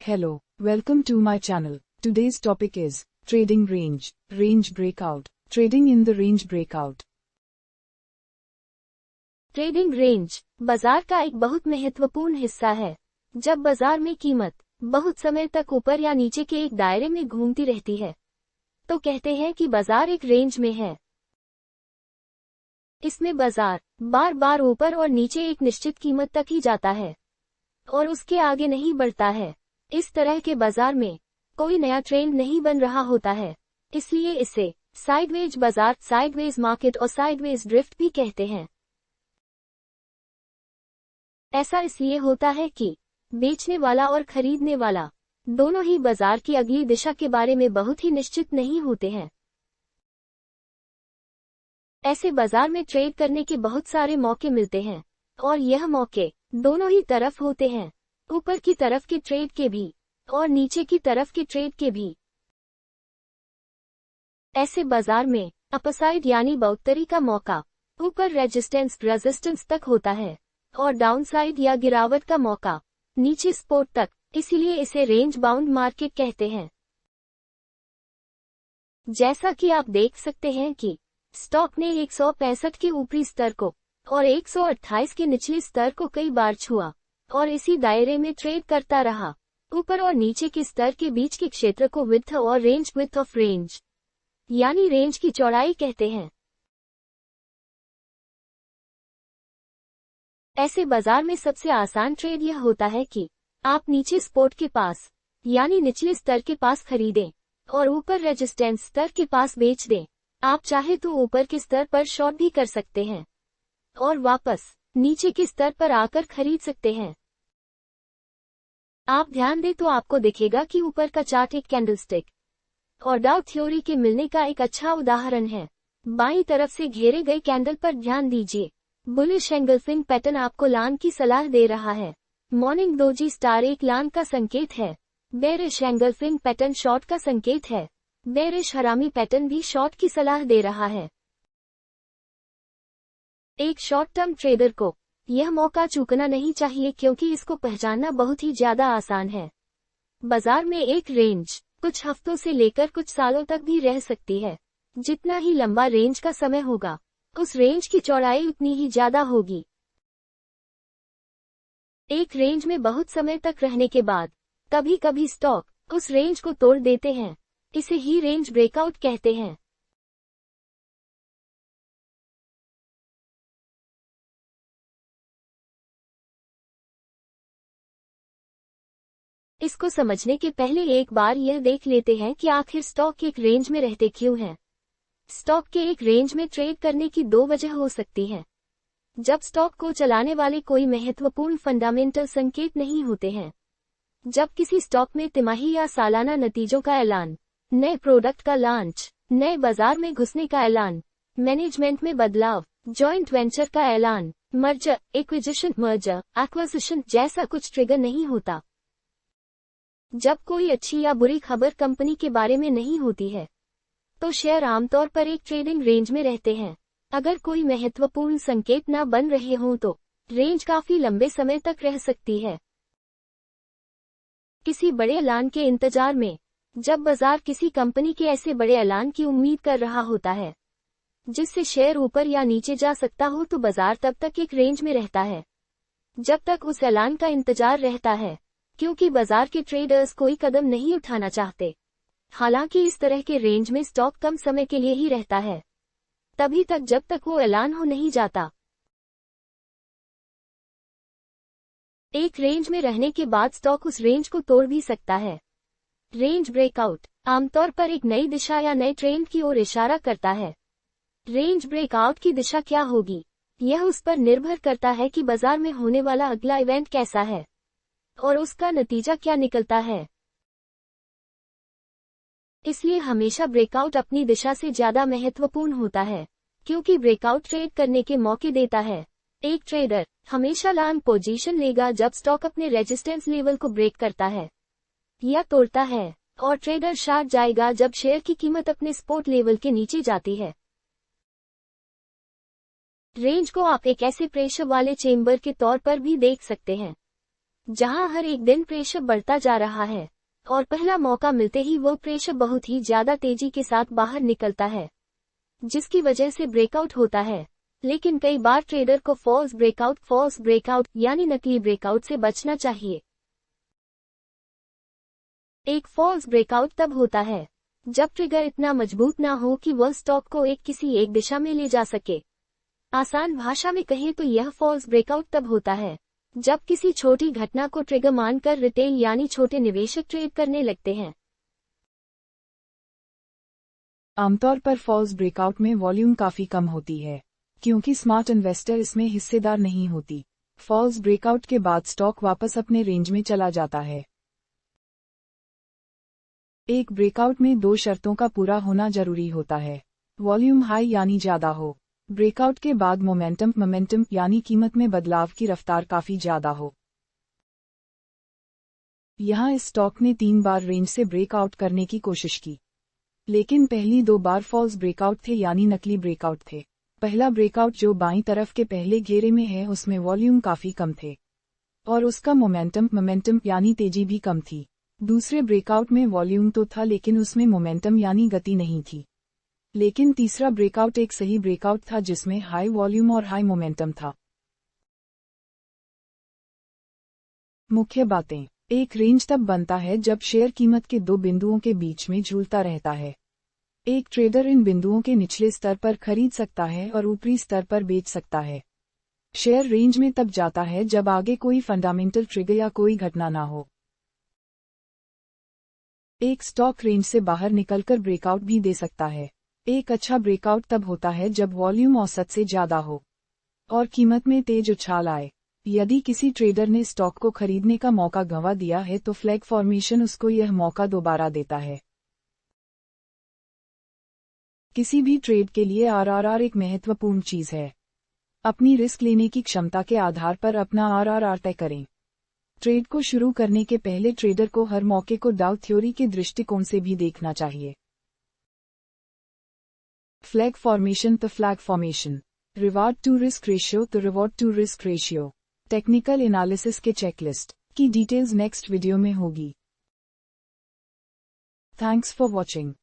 Hello, welcome to my channel. Today's topic is trading range breakout, trading in the range breakout. Trading range बाजार का एक बहुत महत्वपूर्ण हिस्सा है। जब बाजार में कीमत बहुत समय तक ऊपर या नीचे के एक दायरे में घूमती रहती है तो कहते हैं कि बाजार एक रेंज में है। इसमें बाजार बार बार ऊपर और नीचे एक निश्चित कीमत तक ही जाता है और उसके आगे नहीं बढ़ता है। इस तरह के बाजार में कोई नया ट्रेंड नहीं बन रहा होता है, इसलिए इसे साइडवेज बाजार, साइडवेज मार्केट और साइडवेज ड्रिफ्ट भी कहते हैं। ऐसा इसलिए होता है कि बेचने वाला और खरीदने वाला दोनों ही बाजार की अगली दिशा के बारे में बहुत ही निश्चित नहीं होते हैं। ऐसे बाजार में ट्रेड करने के बहुत सारे मौके मिलते हैं और यह मौके दोनों ही तरफ होते हैं, ऊपर की तरफ के ट्रेड के भी और नीचे की तरफ के ट्रेड के भी। ऐसे बाजार में अपसाइड यानी बढ़ोतरी का मौका ऊपर रेजिस्टेंस तक होता है और डाउनसाइड या गिरावट का मौका नीचे सपोर्ट तक, इसीलिए इसे रेंज बाउंड मार्केट कहते हैं। जैसा कि आप देख सकते हैं कि स्टॉक ने 165 के ऊपरी स्तर को और 128 के निचले स्तर को कई बार छुआ और इसी दायरे में ट्रेड करता रहा। ऊपर और नीचे के स्तर के बीच के क्षेत्र को विड्थ और विड्थ ऑफ रेंज यानी रेंज की चौड़ाई कहते हैं। ऐसे बाजार में सबसे आसान ट्रेड यह होता है कि आप नीचे सपोर्ट के पास यानी निचले स्तर के पास खरीदें और ऊपर रेजिस्टेंस स्तर के पास बेच दें। आप चाहे तो ऊपर के स्तर पर शॉर्ट भी कर सकते हैं और वापस नीचे के स्तर पर आकर खरीद सकते हैं। आप ध्यान दें तो आपको दिखेगा कि ऊपर का चार्ट एक कैंडलस्टिक और डाउ थ्योरी के मिलने का एक अच्छा उदाहरण है। बाईं तरफ से घेरे गए कैंडल पर ध्यान दीजिए। बुलिश एंगल्फिंग पैटर्न आपको लान की सलाह दे रहा है। मॉर्निंग डोजी स्टार एक लान का संकेत है। बेरिश एंगल्फिंग पैटर्न शॉर्ट का संकेत है। बेरिश हरामी पैटर्न भी शॉर्ट की सलाह दे रहा है। एक शॉर्ट टर्म ट्रेडर को यह मौका चूकना नहीं चाहिए क्योंकि इसको पहचानना बहुत ही ज्यादा आसान है। बाजार में एक रेंज कुछ हफ्तों से लेकर कुछ सालों तक भी रह सकती है। जितना ही लंबा रेंज का समय होगा उस रेंज की चौड़ाई उतनी ही ज्यादा होगी। एक रेंज में बहुत समय तक रहने के बाद कभी कभी स्टॉक उस रेंज को तोड़ देते हैं, इसे ही रेंज ब्रेकआउट कहते हैं। इसको समझने के पहले एक बार यह देख लेते हैं कि आखिर स्टॉक एक रेंज में रहते क्यों हैं। स्टॉक के एक रेंज में ट्रेड करने की दो वजह हो सकती हैं। जब स्टॉक को चलाने वाले कोई महत्वपूर्ण फंडामेंटल संकेत नहीं होते हैं, जब किसी स्टॉक में तिमाही या सालाना नतीजों का ऐलान, नए प्रोडक्ट का लॉन्च, नए बाजार में घुसने का ऐलान, मैनेजमेंट में बदलाव, जॉइंट वेंचर का ऐलान, मर्जर एक्विजिशन जैसा कुछ ट्रिगर नहीं होता। जब कोई अच्छी या बुरी खबर कंपनी के बारे में नहीं होती है तो शेयर आमतौर पर एक ट्रेडिंग रेंज में रहते हैं। अगर कोई महत्वपूर्ण संकेत न बन रहे हों तो रेंज काफी लंबे समय तक रह सकती है। किसी बड़े ऐलान के इंतजार में, जब बाजार किसी कंपनी के ऐसे बड़े ऐलान की उम्मीद कर रहा होता है जिससे शेयर ऊपर या नीचे जा सकता हो तो बाजार तब तक एक रेंज में रहता है जब तक उस ऐलान का इंतजार रहता है, क्योंकि बाजार के ट्रेडर्स कोई कदम नहीं उठाना चाहते। हालांकि इस तरह के रेंज में स्टॉक कम समय के लिए ही रहता है, तभी तक जब तक वो ऐलान हो नहीं जाता। एक रेंज में रहने के बाद स्टॉक उस रेंज को तोड़ भी सकता है। रेंज ब्रेकआउट आमतौर पर एक नई दिशा या नए ट्रेंड की ओर इशारा करता है। रेंज ब्रेकआउट की दिशा क्या होगी यह उस पर निर्भर करता है कि बाजार में होने वाला अगला इवेंट कैसा है और उसका नतीजा क्या निकलता है। इसलिए हमेशा ब्रेकआउट अपनी दिशा से ज्यादा महत्वपूर्ण होता है क्योंकि ब्रेकआउट ट्रेड करने के मौके देता है। एक ट्रेडर हमेशा लॉन्ग पोजीशन लेगा जब स्टॉक अपने रेजिस्टेंस लेवल को ब्रेक करता है या तोड़ता है, और ट्रेडर शॉर्ट जाएगा जब शेयर की कीमत अपने सपोर्ट लेवल के नीचे जाती है। रेंज को आप एक ऐसे प्रेशर वाले चेंबर के तौर पर भी देख सकते हैं जहां हर एक दिन प्रेशर बढ़ता जा रहा है और पहला मौका मिलते ही वो प्रेशर बहुत ही ज्यादा तेजी के साथ बाहर निकलता है, जिसकी वजह से ब्रेकआउट होता है। लेकिन कई बार ट्रेडर को फॉल्स ब्रेकआउट यानी नकली ब्रेकआउट से बचना चाहिए। एक फॉल्स ब्रेकआउट तब होता है जब ट्रिगर इतना मजबूत ना हो कि वह स्टॉक को किसी एक दिशा में ले जा सके। आसान भाषा में कहें तो यह फॉल्स ब्रेकआउट तब होता है जब किसी छोटी घटना को ट्रिगर मानकर रिटेल यानी छोटे निवेशक ट्रेड करने लगते हैं। आमतौर पर फॉल्स ब्रेकआउट में वॉल्यूम काफी कम होती है, क्योंकि स्मार्ट इन्वेस्टर इसमें हिस्सेदार नहीं होती। फॉल्स ब्रेकआउट के बाद स्टॉक वापस अपने रेंज में चला जाता है। एक ब्रेकआउट में 2 शर्तों का पूरा होना जरूरी होता है। वॉल्यूम हाई यानी ज्यादा हो। ब्रेकआउट के बाद मोमेंटम यानी कीमत में बदलाव की रफ्तार काफी ज्यादा हो। यहाँ इस स्टॉक ने 3 बार रेंज से ब्रेकआउट करने की कोशिश की, लेकिन पहली 2 बार फॉल्स ब्रेकआउट थे यानी नकली ब्रेकआउट थे। पहला ब्रेकआउट जो बाईं तरफ के पहले घेरे में है उसमें वॉल्यूम काफी कम थे और उसका मोमेंटम यानी तेजी भी कम थी। दूसरे ब्रेकआउट में वॉल्यूम तो था लेकिन उसमें मोमेंटम यानी गति नहीं थी। लेकिन तीसरा ब्रेकआउट एक सही ब्रेकआउट था जिसमें हाई वॉल्यूम और हाई मोमेंटम था। मुख्य बातें। एक रेंज तब बनता है जब शेयर कीमत के 2 बिंदुओं के बीच में झूलता रहता है। एक ट्रेडर इन बिंदुओं के निचले स्तर पर खरीद सकता है और ऊपरी स्तर पर बेच सकता है। शेयर रेंज में तब जाता है जब आगे कोई फंडामेंटल ट्रिगर या कोई घटना ना हो। एक स्टॉक रेंज से बाहर निकलकर ब्रेकआउट भी दे सकता है। एक अच्छा ब्रेकआउट तब होता है जब वॉल्यूम औसत से ज्यादा हो और कीमत में तेज उछाल आए। यदि किसी ट्रेडर ने स्टॉक को खरीदने का मौका गंवा दिया है तो फ्लैग फॉर्मेशन उसको यह मौका दोबारा देता है। किसी भी ट्रेड के लिए आरआरआर एक महत्वपूर्ण चीज है। अपनी रिस्क लेने की क्षमता के आधार पर अपना आरआरआर तय करें। ट्रेड को शुरू करने के पहले ट्रेडर को हर मौके को डाउ थ्योरी के दृष्टिकोण से भी देखना चाहिए। Flag formation the flag formation, reward to risk ratio the reward to risk ratio, technical analysis के चेकलिस्ट की डिटेल्स नेक्स्ट वीडियो में होगी। Thanks for watching.